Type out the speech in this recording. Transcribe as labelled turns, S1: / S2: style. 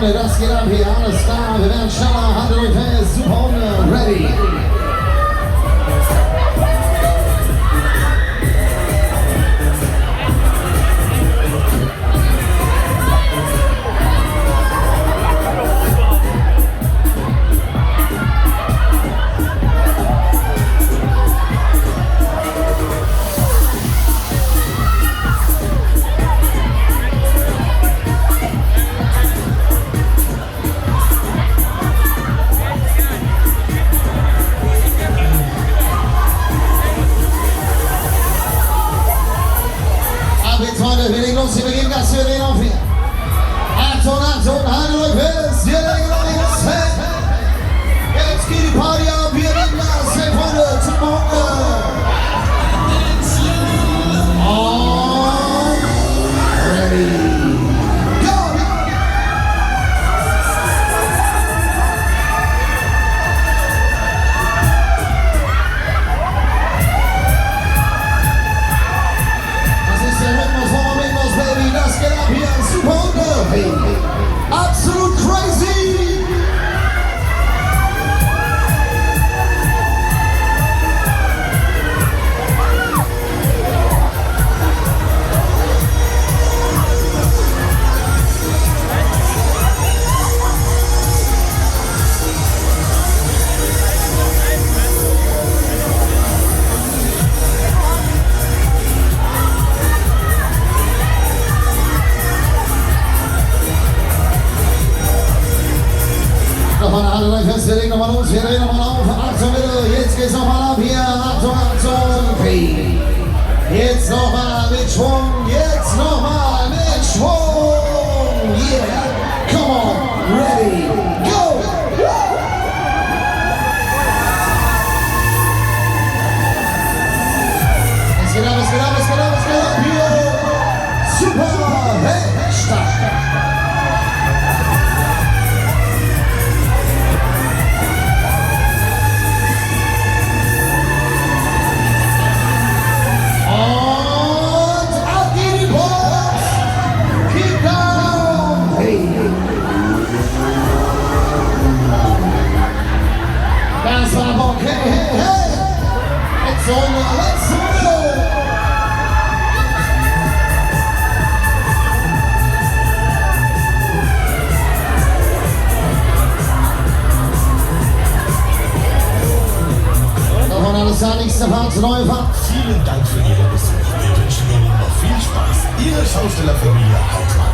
S1: Freunde, das geht ab hier, alles klar. Wir werden schneller, Hand und fest, super Hunde, ready. Wir legen los, wir gehen Gas, wir legen auf hier. Achtung, Achtung, Hand und fest, wir legen los. Jetzt geht die Party ab, wir legen Gas, hey Freunde, zum Morgen. All ready. Das geht ab hier, super Hunde. Absolut crazy. Wir legen nochmal los, wir drehen nochmal auf. Achtung bitte, jetzt geht's nochmal ab hier. Achtung, Achtung. Hey. Jetzt nochmal mit Schwung, jetzt nochmal mit Schwung. Yeah, come on, ready, go. Es geht ab, es geht ab, es geht ab, es geht ab hier. Super, hey, stark. Das war Bock, hey, hey, hey! Let's go, let's go! Davon alles klar, nächste Fahrt, neue Fahrt.
S2: Vielen Dank für Ihren Besuch. Wir wünschen Ihnen noch viel Spaß. Ihre Schaustellerfamilie Heitmann.